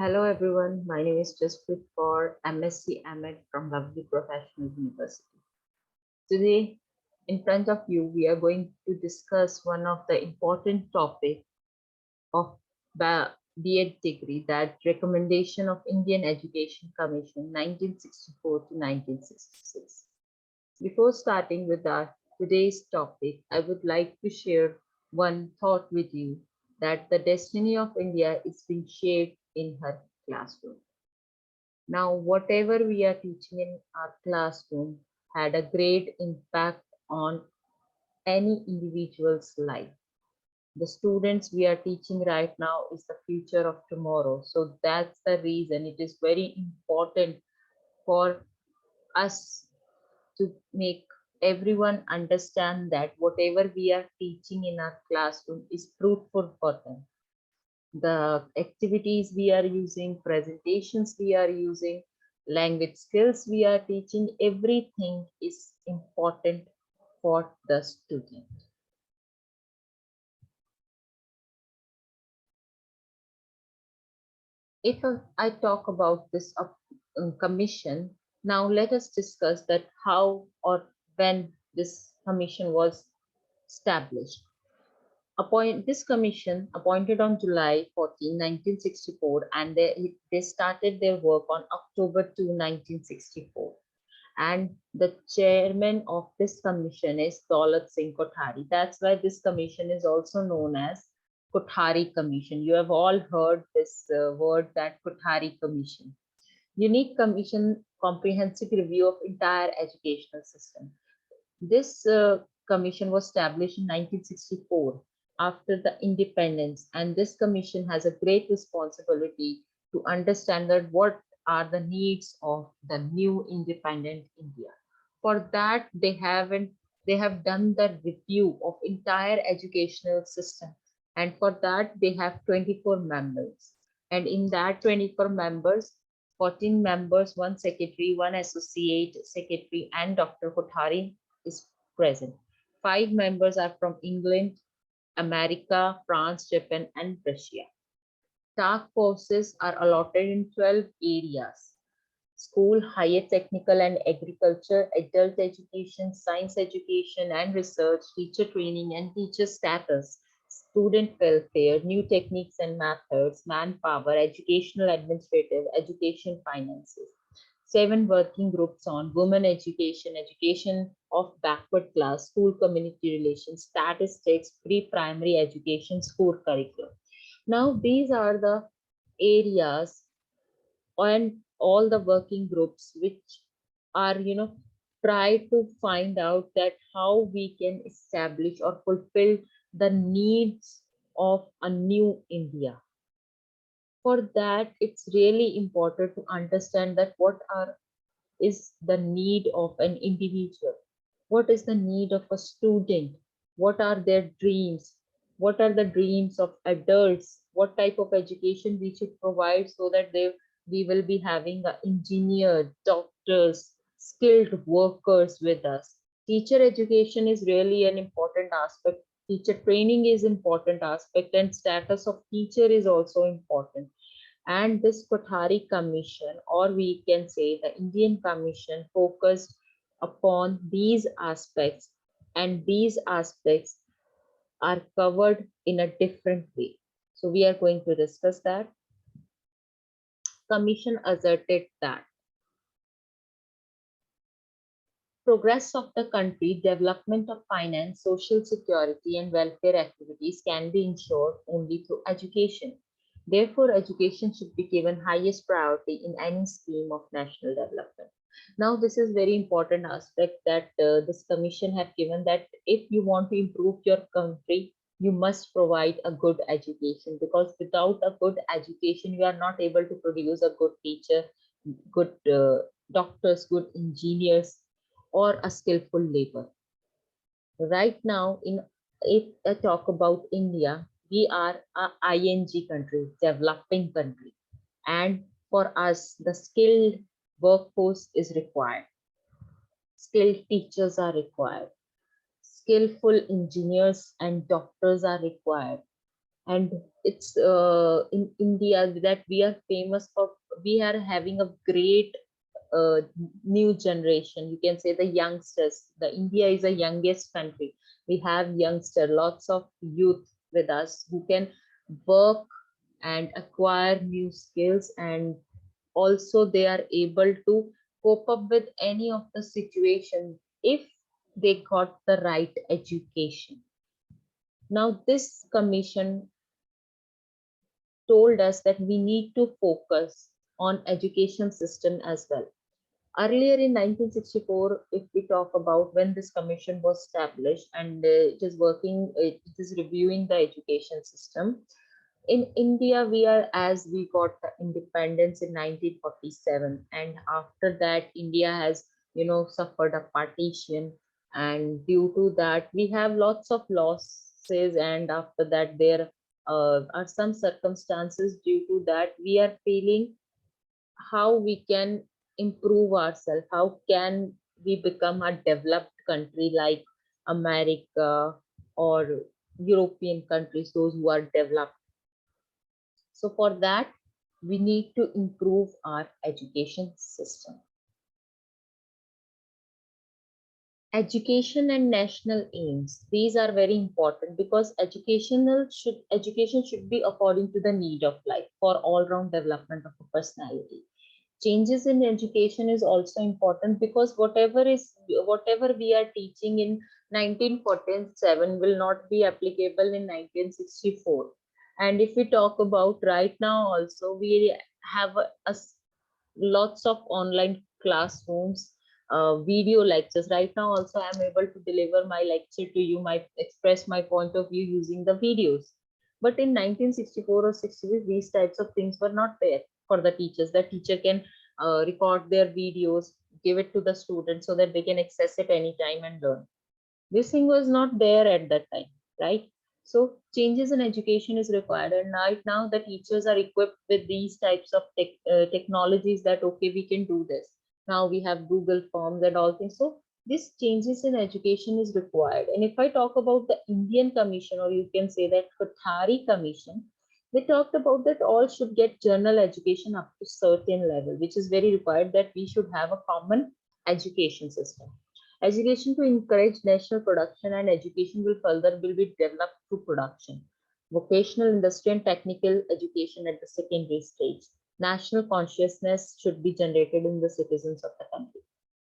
Hello everyone, my name is Jasprit Kaur, MSc MAd from Lovely Professional University. Today, in front of you, we are going to discuss one of the important topics of B.Ed degree, that recommendation of Indian Education Commission 1964 to 1966. Before starting with our today's topic, I would like to share one thought with you that the destiny of India is being shaped in her classroom. Now, whatever we are teaching in our classroom had a great impact on any individual's life. The students we are teaching right now is the future of tomorrow. So that's the reason it is very important for us to make everyone understand that whatever we are teaching in our classroom is fruitful for them. The activities we are using, presentations we are using, language skills we are teaching, everything is important for the student. If I talk about this commission, now let us discuss that how or when this commission was established. This commission appointed on July 14, 1964, and they started their work on October 2, 1964. And the chairman of this commission is Daulat Singh Kothari. That's why this commission is also known as Kothari Commission. You have all heard this word, that Kothari Commission. Unique Commission comprehensive review of entire educational system. This commission was established in 1964 after the independence, and this commission has a great responsibility to understand that what are the needs of the new independent India. For that, they have done the review of entire educational system, and for that they have 24 members. And in that 24 members, 14 members, one secretary, one associate secretary, and Dr. Kothari is present. Five members are from England, America, France, Japan, and Russia. Task forces are allotted in 12 areas: school, higher technical and agriculture, adult education, science education and research, teacher training and teacher status, student welfare, new techniques and methods, manpower, educational administrative, education finances. Seven working groups on women education, education of backward class, school community relations, statistics, pre-primary education, school curriculum. Now, these are the areas and all the working groups which are, try to find out that how we can establish or fulfill the needs of a new India. For that, it's really important to understand that what are is the need of an individual, what is the need of a student, what are their dreams, what are the dreams of adults, what type of education we should provide so that we will be having engineers, doctors, skilled workers with us. Teacher education is really an important aspect. Teacher training is important aspect, and status of teacher is also important. And this Kothari Commission, or we can say the Indian Commission, focused upon these aspects, and these aspects are covered in a different way. So we are going to discuss that. Commission asserted that progress of the country, development of finance, social security, and welfare activities can be ensured only through education. Therefore, education should be given highest priority in any scheme of national development. Now, this is very important aspect that this commission have given, that if you want to improve your country, you must provide a good education, because without a good education, you are not able to produce a good teacher, good doctors, good engineers, or a skillful labor. Right now, if I talk about India, we are a ING country, developing country, and for us, the skilled workforce is required. Skilled teachers are required. Skillful engineers and doctors are required. And it's in India that we are famous for. We are having a great uh, new generation. You can say the youngsters. The India is the youngest country. We have youngster, lots of youth with us who can work and acquire new skills, and also they are able to cope up with any of the situation if they got the right education. Now this commission told us that we need to focus on education system as well. Earlier in 1964, if we talk about when this commission was established, and it is reviewing the education system. In India, we got the independence in 1947, and after that, India has, suffered a partition, and due to that, we have lots of losses, and after that, there are some circumstances due to that we are feeling how we can improve ourselves, how can we become a developed country like America or European countries, those who are developed. So for that, we need to improve our education system. Education and national aims. These are very important because education should be according to the need of life for all-round development of a personality. Changes in education is also important because whatever we are teaching in 1947 will not be applicable in 1964. And if we talk about right now also, we have lots of online classrooms, video lectures. Right now also I'm able to deliver my lecture to you, my express my point of view using the videos. But in 1964 or 60s, these types of things were not there for the teachers. The teacher can record their videos, give it to the students so that they can access it anytime and learn. This thing was not there at that time, right? So changes in education is required, and right now the teachers are equipped with these types of technologies that okay, we can do this. Now we have Google Forms and all things. So this changes in education is required. And if I talk about the Indian Commission, or you can say that Kothari Commission, they talked about that all should get general education up to certain level, which is very required, that we should have a common education system. Education to encourage national production, and education will be developed through production. Vocational, industrial, and technical education at the secondary stage. National consciousness should be generated in the citizens of the country.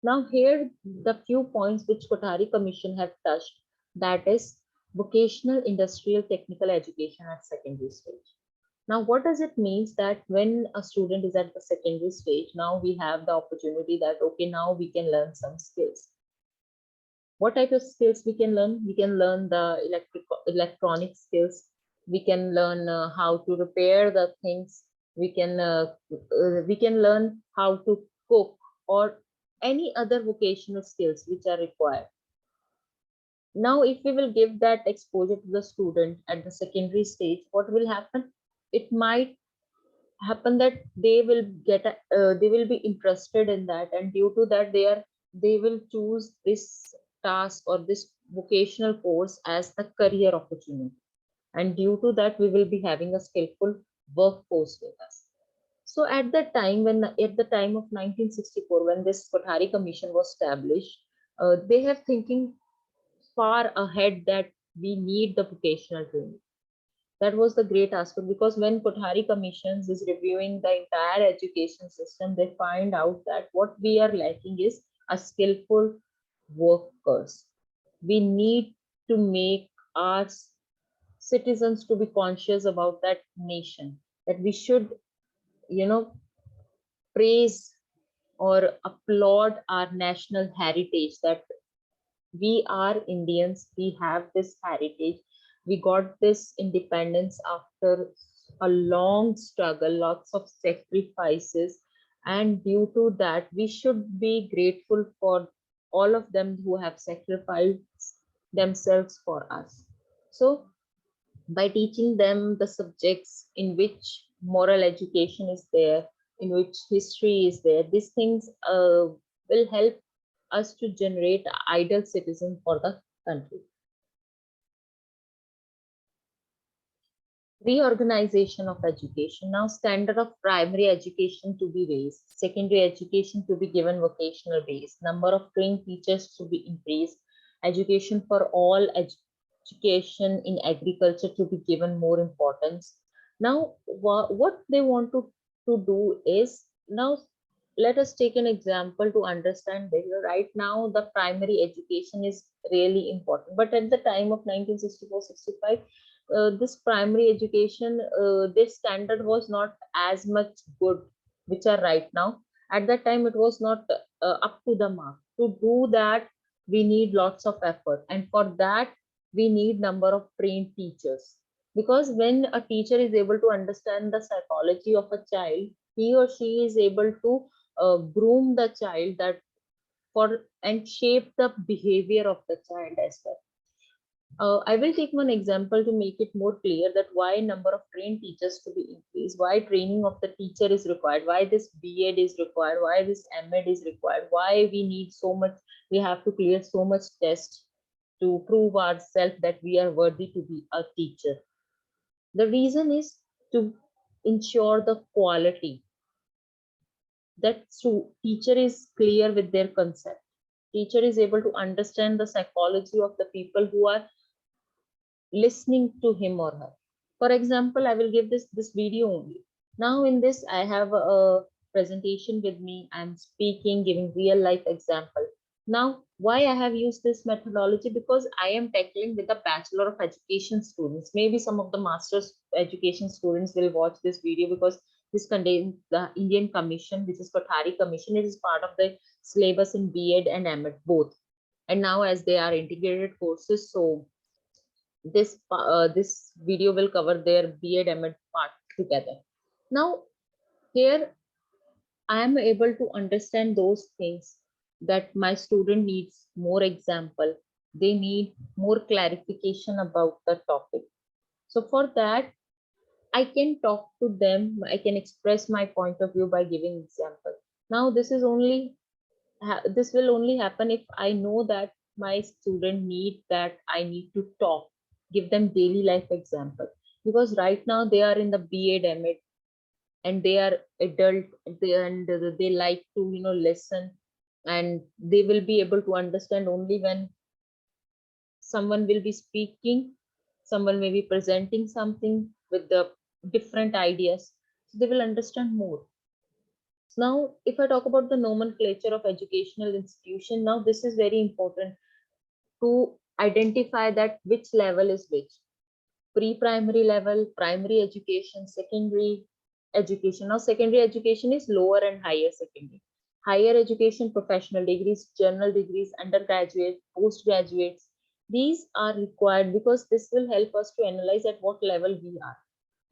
Now, here the few points which Kothari Commission have touched, that is vocational, industrial, technical education at secondary stage. Now, what does it mean that when a student is at the secondary stage, now we have the opportunity that okay, now we can learn some skills. What type of skills we can learn? We can learn the electronic skills. We can learn how to repair the things. We can learn how to cook, or any other vocational skills which are required. Now, if we will give that exposure to the student at the secondary stage, what will happen? It might happen that they will be interested in that, and due to that they will choose this task or this vocational course as the career opportunity, and due to that we will be having a skillful workforce with us. So at the time of 1964, when this Kothari Commission was established, they have thinking far ahead that we need the vocational training. That was the great aspect, because when Kothari Commissions is reviewing the entire education system, they find out that what we are lacking is a skillful workers. We need to make our citizens to be conscious about that nation, that we should, you know, praise or applaud our national heritage, that we are Indians, we have this heritage. We got this independence after a long struggle, lots of sacrifices, and due to that, we should be grateful for all of them who have sacrificed themselves for us. So, by teaching them the subjects in which moral education is there, in which history is there, these things will help us to generate ideal citizens for the country. Reorganization of education. Now, standard of primary education to be raised, secondary education to be given vocational base, number of trained teachers to be increased, education for all, education in agriculture to be given more importance. Now, what they want to do is, now let us take an example to understand this. Right now, the primary education is really important, but at the time of 1964-65, this primary education, their standard was not as much good, which are right now. At that time, it was not up to the mark. To do that, we need lots of effort, and for that, we need number of trained teachers. Because when a teacher is able to understand the psychology of a child, he or she is able to groom the child, that for and shape the behavior of the child as well. I will take one example to make it more clear that why number of trained teachers to be increased, why training of the teacher is required, why this B.Ed is required, why this M.Ed is required, why we need so much, we have to clear so much test to prove ourselves that we are worthy to be a teacher. The reason is to ensure the quality, that teacher is clear with their concept. Teacher is able to understand the psychology of the people who are listening to him or her. For example, I will give this video only. Now in this, I have a presentation with me. I'm speaking, giving real life example. Now, why I have used this methodology? Because I am tackling with the Bachelor of Education students. Maybe some of the Master's Education students will watch this video, because this contains the Indian Commission, which is Kothari Commission. It is part of the syllabus in B.Ed and M.Ed both. And now as they are integrated courses, so this video will cover their B.Ed M.Ed part together. Now here I am able to understand those things, that my student needs more example, they need more clarification about the topic. So for that, I can talk to them, I can express my point of view by giving example. Now this will only happen if I know that my student need that I need to talk, give them daily life example. Because right now they are in the B.Ed M.Ed, and they are adult, and they like to listen, and they will be able to understand only when someone will be speaking, someone may be presenting something with the different ideas, so they will understand more. Now, if I talk about the nomenclature of educational institution, now this is very important to identify that which level is which. Pre-primary level, primary education, secondary education. Now, secondary education is lower and higher secondary. Higher education, professional degrees, journal degrees, undergraduate, postgraduates. These are required because this will help us to analyze at what level we are.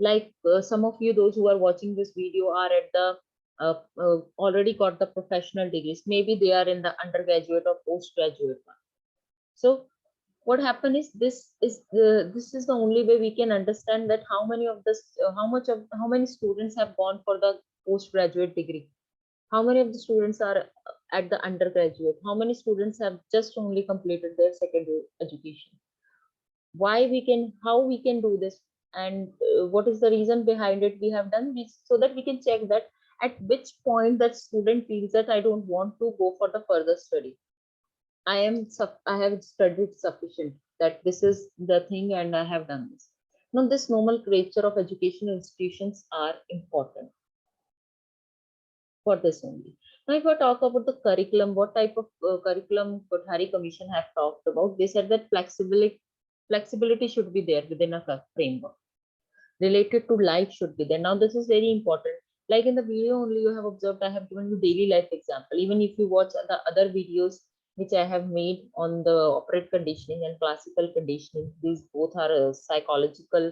Like some of you, those who are watching this video, are at the already got the professional degrees. Maybe they are in the undergraduate or postgraduate one. So what happened is, this is the only way we can understand that how many of this how many students have gone for the postgraduate degree, how many of the students are at the undergraduate, how many students have just only completed their secondary education. Why we can, how we can do this, and what is the reason behind it we have done this, so that we can check that at which point that student feels that I don't want to go for the further study. I have studied sufficient, that this is the thing and I have done this. Now, this nomenclature of educational institutions are important for this only. Now, if I talk about the curriculum, what type of curriculum Kothari Commission have talked about? They said that flexibility should be there within a framework. Related to life should be there. Now, this is very important. Like in the video only you have observed, I have given you daily life example. Even if you watch the other videos which I have made on the operant conditioning and classical conditioning, these both are psychological,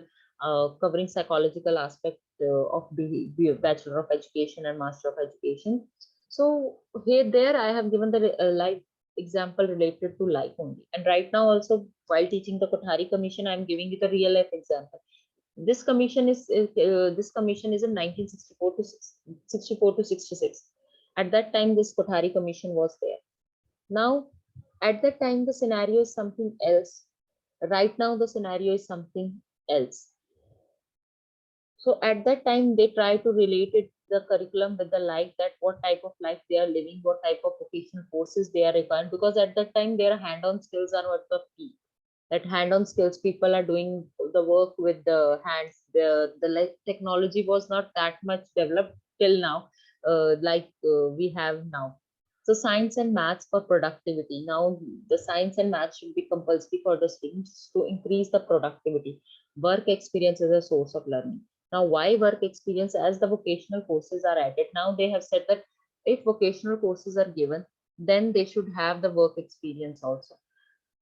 covering psychological aspect of the Bachelor of Education and Master of Education. So here, there I have given the life example related to life only. And right now also, while teaching the Kothari Commission, I am giving you the real life example. This commission is in 1964 to 64 to 66. At that time, this Kothari Commission was there. Now, at that time, the scenario is something else. Right now, the scenario is something else. So at that time, they try to relate it the curriculum with the life, that what type of life they are living, what type of vocational courses they are requiring, because at that time their hand-on skills are what the key. That hand-on skills, people are doing the work with the hands. The technology was not that much developed till now, we have now. So science and maths for productivity. Now the science and maths should be compulsory for the students to increase the productivity. Work experience is a source of learning. Now, why work experience? As the vocational courses are added, now they have said that if vocational courses are given, then they should have the work experience also.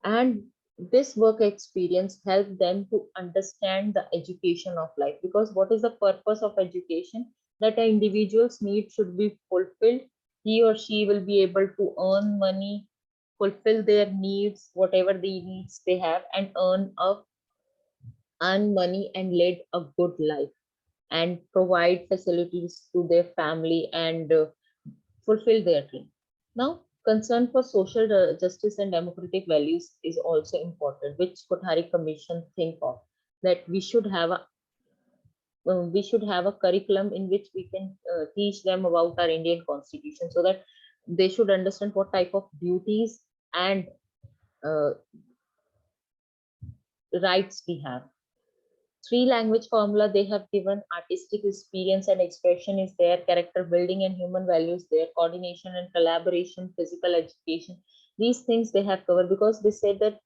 And this work experience help them to understand the education of life, because what is the purpose of education? That an individual's need should be fulfilled. He or she will be able to earn money, fulfill their needs, whatever the needs they have, and earn money and lead a good life, and provide facilities to their family, and fulfill their dream. Now, concern for social justice and democratic values is also important, which Kothari Commission think of, that we should have a curriculum in which we can teach them about our Indian Constitution, so that they should understand what type of duties and uh, rights we have. Three language formula they have given: artistic experience and expression is there, character building and human values there, coordination and collaboration, physical education. These things they have covered, because they said that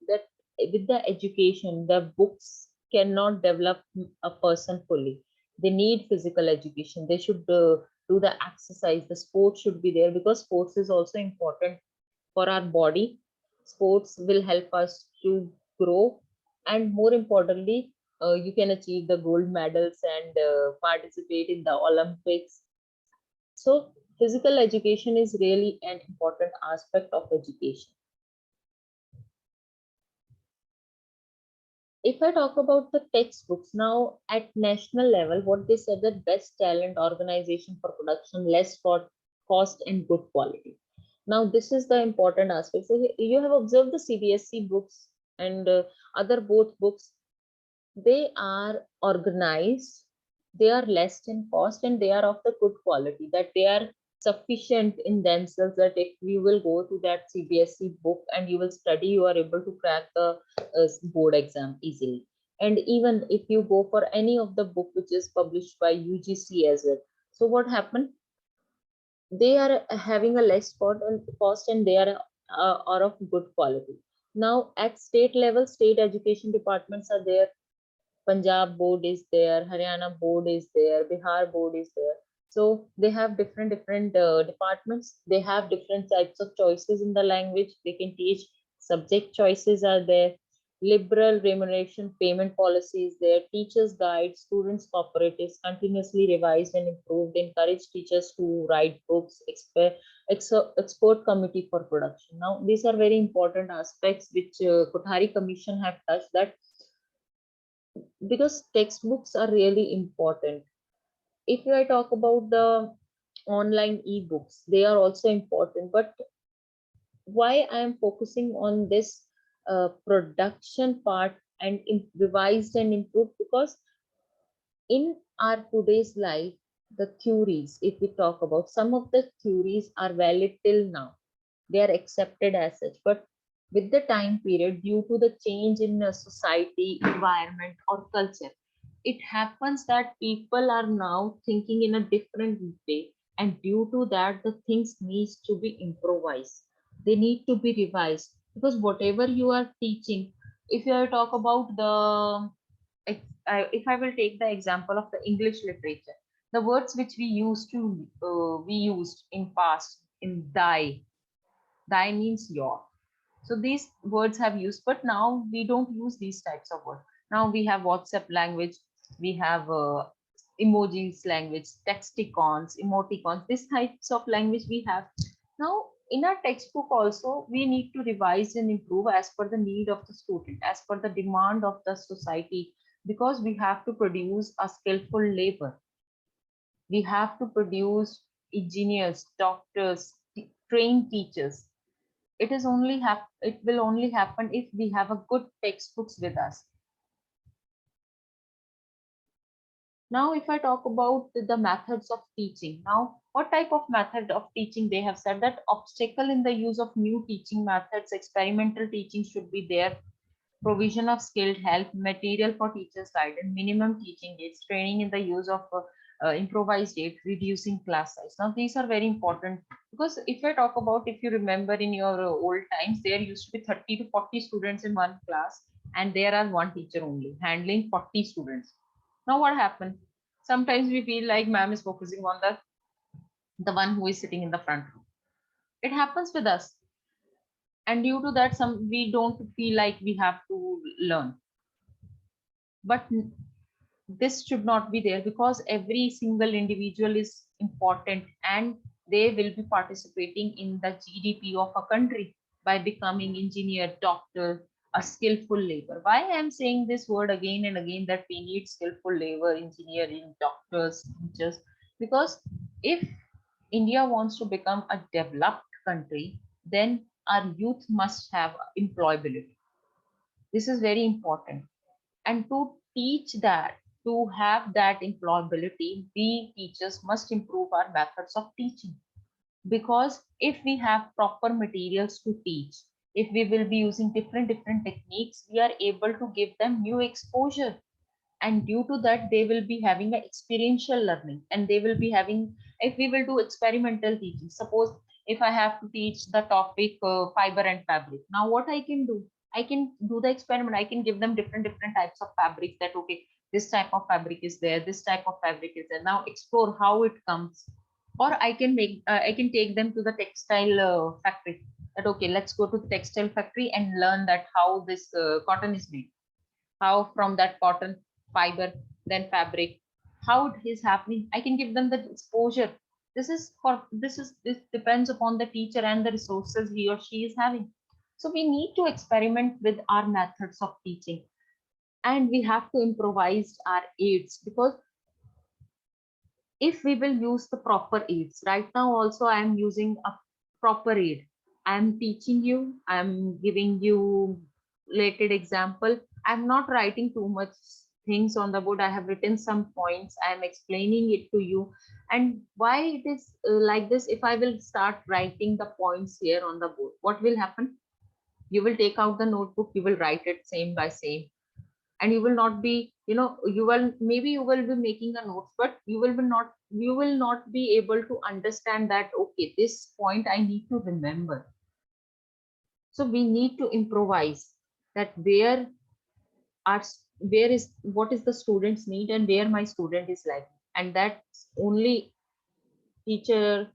with the education, the books cannot develop a person fully. They need physical education. They should do the exercise. The sport should be there, because sports is also important for our body. Sports will help us to grow, and more importantly, you can achieve the gold medals and participate in the Olympics. So physical education is really an important aspect of education. If I talk about the textbooks now at national level, what they said, that best talent, organization for production, less for cost and good quality. Now this is the important aspect. So you have observed the CBSE books and other both books, they are organized, they are less in cost, and they are of the good quality, that they are sufficient in themselves, that if you will go to that CBSE book and you will study, you are able to crack the board exam easily. And even if you go for any of the book which is published by UGC as well, so what happened? They are having a less cost, and they are of good quality. Now at state level, state education departments are there. Punjab board is there, Haryana board is there, Bihar board is there. So they have different departments. They have different types of choices in the language. They can teach. Subject choices are there. Liberal remuneration payment policies there. Teachers guide, students cooperatives, continuously revised and improved. Encourage teachers to write books. Expert committee for production. Now these are very important aspects which Kothari Commission have touched, that because textbooks are really important. If I talk about the online ebooks, they are also important. But why I am focusing on this production part and revised and improved? Because in our today's life, the theories, if we talk about, some of the theories are valid till now, they are accepted as such, but with the time period, due to the change in society, environment or culture, it happens that people are now thinking in a different way, and due to that the things needs to be improvised, they need to be revised. Because whatever you are teaching, if you talk about the if I will take the example of the English literature, the words which we used in past, in thy means your. So these words have used, but now we don't use these types of words. Now we have WhatsApp language, we have emojis language, texticons, emoticons, these types of language we have. Now in our textbook also, we need to revise and improve as per the need of the student, as per the demand of the society, because we have to produce a skillful labor. We have to produce engineers, doctors, trained teachers. It will only happen if we have a good textbooks with us. Now, if I talk about the methods of teaching, now what type of method of teaching they have said that obstacle in the use of new teaching methods, experimental teaching should be there, provision of skilled help, material for teachers' guidance, minimum teaching aids, training in the use of improvised aid, reducing class size. Now, these are very important because if I talk about, if you remember in your old times, there used to be 30 to 40 students in one class, and there are one teacher only handling 40 students. Now, what happened? Sometimes we feel like ma'am is focusing on the one who is sitting in the front row. It happens with us, and due to that, some we don't feel like we have to learn. But this should not be there because every single individual is important and they will be participating in the GDP of a country by becoming engineer, doctor, a skillful labor. Why I am saying this word again and again that we need skillful labor, engineering, doctors, teachers, because if India wants to become a developed country, then our youth must have employability. This is very important. And to teach that, to have that employability, we teachers must improve our methods of teaching. Because if we have proper materials to teach, if we will be using different techniques, we are able to give them new exposure, and due to that they will be having an experiential learning, and they will be having, if we will do experimental teaching, suppose if I have to teach the topic fiber and fabric, now what I can do, I can do the experiment, I can give them different types of fabric, that okay, this type of fabric is there, this type of fabric is there, now explore how it comes. Or I can make I can take them to the textile factory, that okay, let's go to the textile factory and learn that how this cotton is made, how from that cotton fiber, then fabric, how it is happening, I can give them the exposure. This depends upon the teacher and the resources he or she is having. So we need to experiment with our methods of teaching, and we have to improvise our aids, because if we will use the proper aids, right now also I am using a proper aid, I am teaching you, I am giving you related example, I'm not writing too much things on the board, I have written some points, I am explaining it to you. And why it is like this, if I will start writing the points here on the board, what will happen? You will take out the notebook, you will write it same by same, and you will not be, you will, maybe you will be making a notes, but you will not be able to understand that okay, this point I need to remember. So we need to improvise that are where is, what is the student's need and where my student is like, and that's only teacher,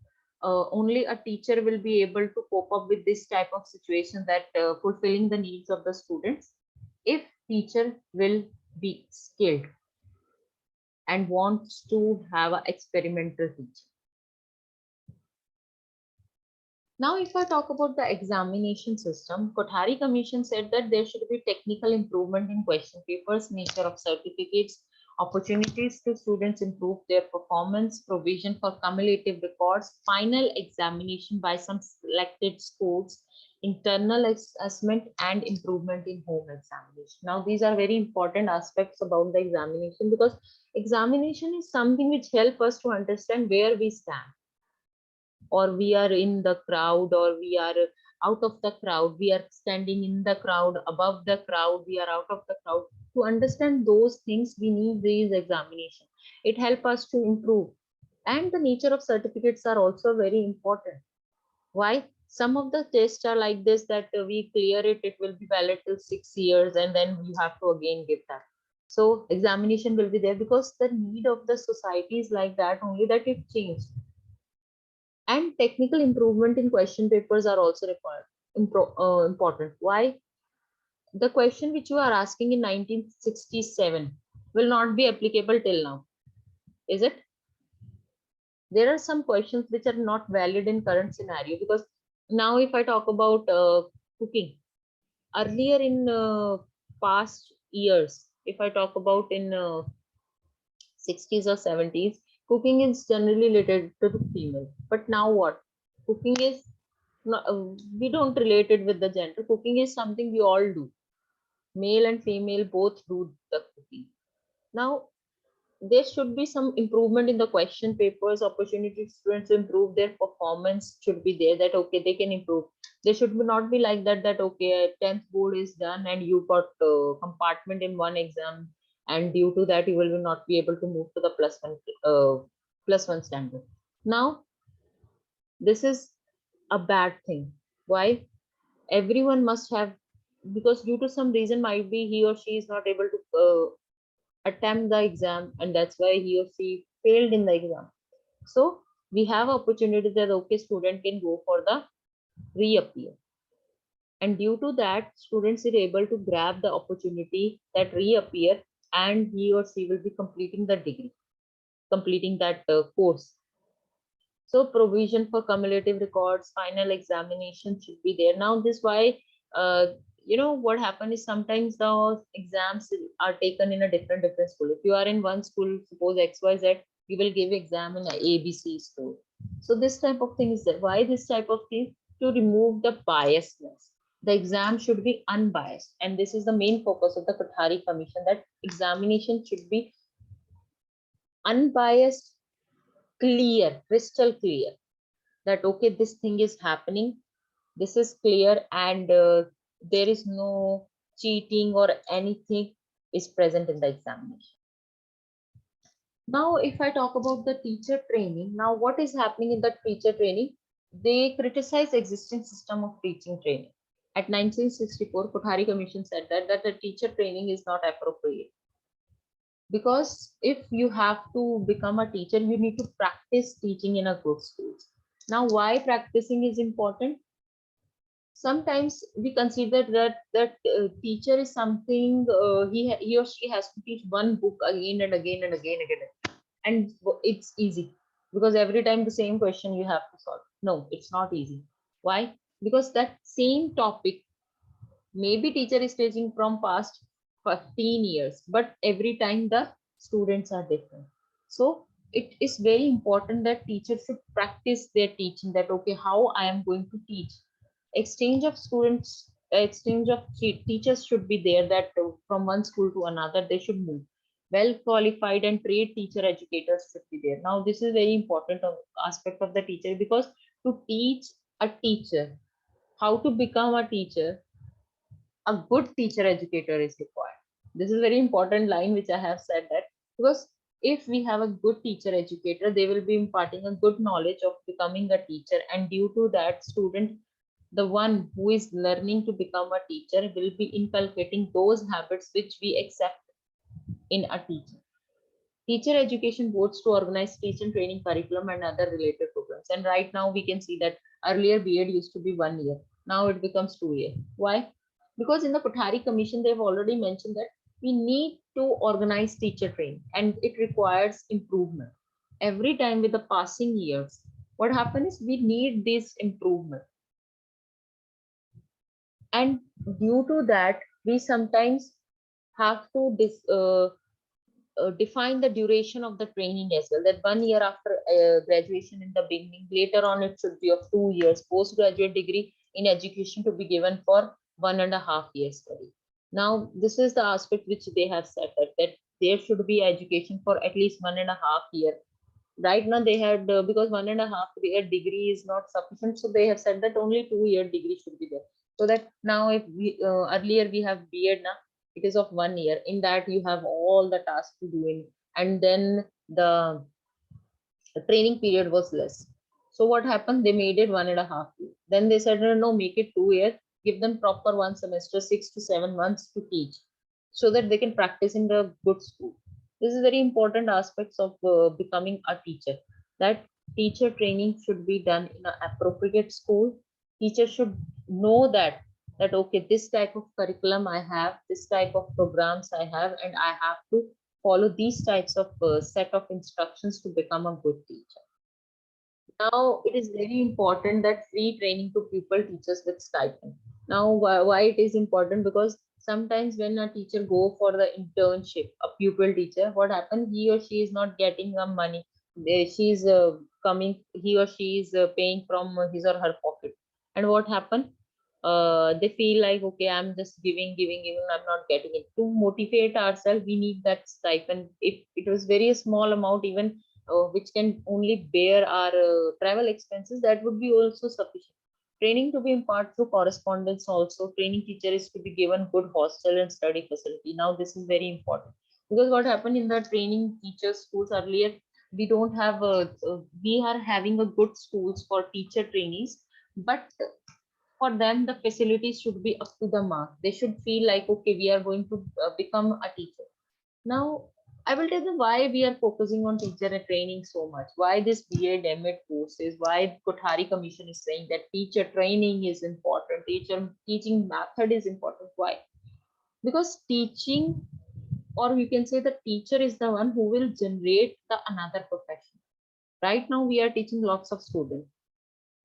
only a teacher will be able to cope up with this type of situation, that fulfilling the needs of the students, if teacher will be skilled and wants to have an experimental teaching. Now, if I talk about the examination system, Kothari Commission said that there should be technical improvement in question papers, nature of certificates, opportunities to students improve their performance, provision for cumulative records, final examination by some selected schools, internal assessment, and improvement in home examination. Now, these are very important aspects about the examination, because examination is something which help us to understand where we stand, or we are in the crowd, or we are out of the crowd, we are standing in the crowd, above the crowd, we are out of the crowd. To understand those things, we need these examination, it helps us to improve. And the nature of certificates are also very important. Why? Some of the tests are like this, that we clear it, it will be valid till 6 years, and then you have to again give that. So examination will be there because the need of the society is like that only, that it changed. And technical improvement in question papers are also required, important. Why? The question which you are asking in 1967 will not be applicable till now, is it? There are some questions which are not valid in current scenario, because now if I talk about cooking, earlier in past years, if I talk about in 60s or 70s, cooking is generally related to the female. But now what? Cooking is not, we don't relate it with the gender. Cooking is something we all do. Male and female both do the cooking. Now, there should be some improvement in the question papers. Opportunity students to improve their performance should be there, that okay, they can improve. They should not be like that, that okay, 10th board is done and you got compartment in one exam, and due to that you will not be able to move to the plus one standard. Now this is a bad thing. Why? Everyone must have, because due to some reason, might be he or she is not able to attempt the exam, and that's why he or she failed in the exam. So we have opportunity that okay, student can go for the reappear, and due to that students are able to grab the opportunity that reappear, and he or she will be completing the degree, completing that course. So provision for cumulative records, final examination should be there. Now this why, uh, what happen is sometimes the exams are taken in a different school. If you are in one school, suppose XYZ, you will give exam in a ABC school. So this type of thing is there. Why this type of thing? To remove the biasness. The exam should be unbiased, and this is the main focus of the Kothari Commission, that examination should be unbiased, clear, crystal clear, that okay, this thing is happening, this is clear, and there is no cheating or anything is present in the examination. Now if I talk about the teacher training, now what is happening in the teacher training? They criticize existing system of teaching training. At 1964, Kothari Commission said that the teacher training is not appropriate, because if you have to become a teacher, you need to practice teaching in a good school. Now why practicing is important? Sometimes we consider that teacher is something, he or she has to teach one book again and again and again and again, and it's easy because every time the same question you have to solve. No, it's not easy. Why? Because that same topic, maybe teacher is teaching from past 15 years, but every time the students are different. So it is very important that teachers should practice their teaching, that okay, how I am going to teach. Exchange of students, exchange of teachers should be there, that from one school to another they should move. Well qualified and trained teacher educators should be there. Now this is very important aspect of the teacher, because to teach a teacher, how to become a teacher, a good teacher educator is required. This is a very important line which I have said, that because if we have a good teacher educator, they will be imparting a good knowledge of becoming a teacher, and due to that student, the one who is learning to become a teacher, will be inculcating those habits which we accept in a teacher. Teacher education boards to organize teaching training curriculum and other related programs. And right now we can see that earlier B.Ed used to be 1 year. Now it becomes 2 year. Why? Because in the Kothari Commission, they've already mentioned that we need to organize teacher training, and it requires improvement. Every time with the passing years, what happens is we need this improvement. And due to that, we sometimes have to define the duration of the training as well, that 1 year after graduation in the beginning, later on it should be of 2 years. Postgraduate degree in education to be given for 1.5 years study. Now this is the aspect which they have set up, that there should be education for at least 1.5 year. Right now they had, because 1.5 year degree is not sufficient, so they have said that only 2 year degree should be there. So that now if we earlier we have B.Ed, now it is of 1 year. In that you have all the tasks to do in, and then the training period was less. So what happened? They made it 1.5 year. Then they said, no, make it 2 years, give them proper one semester, 6 to 7 months to teach, so that they can practice in the good school. This is very important aspects of becoming a teacher, that teacher training should be done in an appropriate school. Teacher should know that okay, this type of curriculum I have, this type of programs I have, and I have to follow these types of set of instructions to become a good teacher. Now it is very important that free training to pupil teachers with stipend. Now why it is important? Because sometimes when a teacher go for the internship, a pupil teacher, what happens, he or she is not getting the money. She's coming, he or she is paying from his or her pocket. And what happened? they feel like, okay, I'm just giving, I'm not getting it. To motivate ourselves, we need that stipend. If it was very small amount, even which can only bear our travel expenses, that would be also sufficient. Training to be imparted through correspondence also. Training teacher is to be given good hostel and study facility. Now this is very important, because what happened in the training teacher schools earlier, we don't have we are having a good schools for teacher trainees, but for them the facilities should be up to the mark. They should feel like, okay, we are going to become a teacher. Now I will tell them why we are focusing on teacher and training so much, why this B.Ed M.Ed courses, why Kothari Commission is saying that teacher training is important, teaching method is important. Why? Because teaching, or you can say the teacher is the one who will generate the another profession. Right now we are teaching lots of students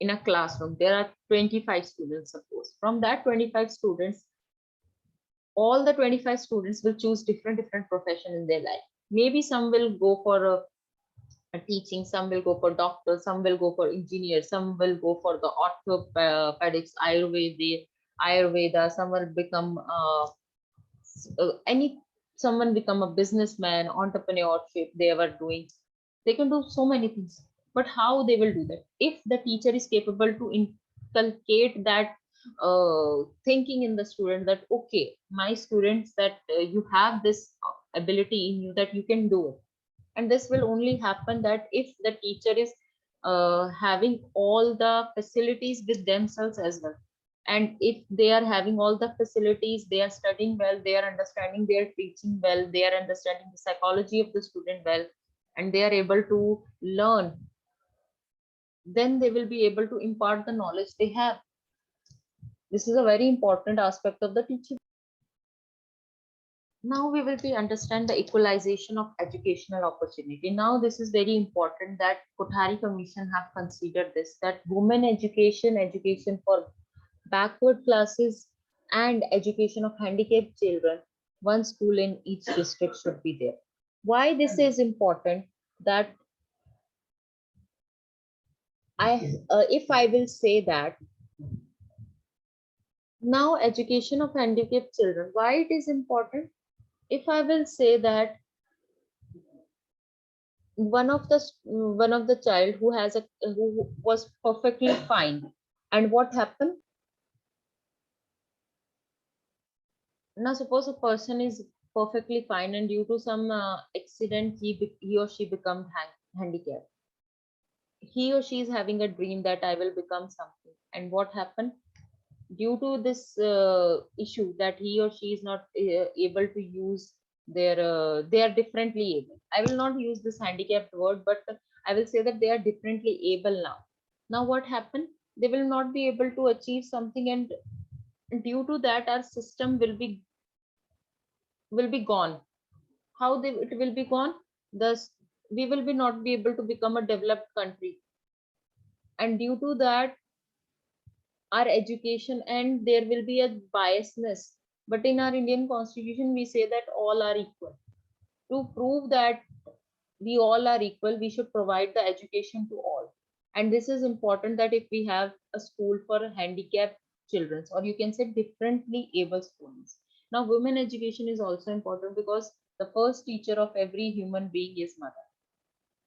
in a classroom. There are 25 students, suppose. From that 25 students, all the 25 students will choose different profession in their life. Maybe some will go for a teaching, some will go for doctor, some will go for engineer, some will go for the orthopedics, ayurveda, some will become any someone become a businessman, entrepreneurship they were doing. They can do so many things, but how they will do that? If the teacher is capable to inculcate that thinking in the student, that okay, my students, that you have this ability in you, that you can do it. And this will only happen that if the teacher is having all the facilities with themselves as well. And if they are having all the facilities, they are studying well, they are understanding, they are teaching well, they are understanding the psychology of the student well, and they are able to learn, then they will be able to impart the knowledge they have. This is a very important aspect of the teaching. Now we will be understand the equalization of educational opportunity. Now this is very important, that Kothari Commission have considered this, that women education for backward classes, and education of handicapped children, one school in each district should be there. Why this is important? That if I will say that now education of handicapped children, why it is important? If I will say that one of the child who has a who was perfectly fine, and what happened? Now suppose a person is perfectly fine, and due to some accident he or she become handicapped. He or she is having a dream that I will become something, and what happened? Due to this issue, that he or she is not able to use their they are differently able. I will not use this handicapped word, but I will say that they are differently able now. Now what happened? They will not be able to achieve something, and due to that our system will be gone. How it will be gone? Thus we will be not be able to become a developed country, and due to that our education, and there will be a biasness. But in our Indian constitution we say that all are equal. To prove that we all are equal, we should provide the education to all. And this is important, that if we have a school for handicapped children, or you can say differently able students. Now women education is also important, because the first teacher of every human being is mother.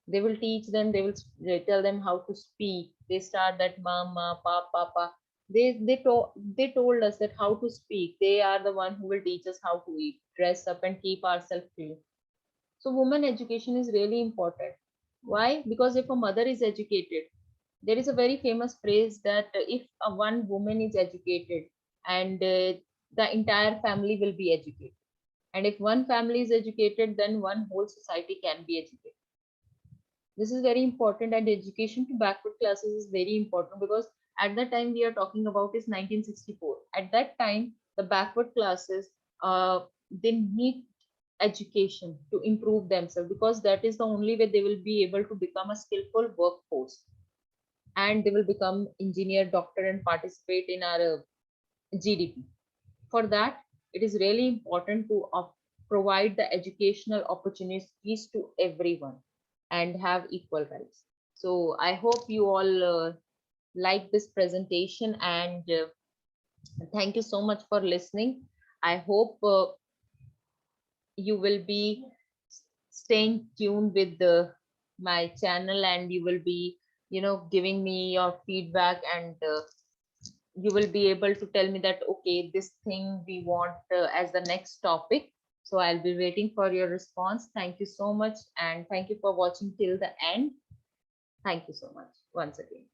They will teach them, they tell them how to speak. They start that mama, papa. They told us that how to speak. They are the one who will teach us how to eat, dress up, and keep ourselves clean. So women education is really important. Why? Because if a mother is educated, there is a very famous phrase that if a one woman is educated, and the entire family will be educated. And if one family is educated, then one whole society can be educated. This is very important, and education to backward classes is very important, because at that time we are talking about is 1964. At that time the backward classes, they need education to improve themselves, because that is the only way they will be able to become a skillful workforce, and they will become engineer, doctor, and participate in our GDP. For that, it is really important to provide the educational opportunities to everyone and have equal rights. So I hope you all like this presentation, and Thank you so much for listening. I hope you will be staying tuned with my channel, and you will be, giving me your feedback, and you will be able to tell me that, okay, this thing we want as the next topic. So I'll be waiting for your response. Thank you so much, and thank you for watching till the end. Thank you so much once again.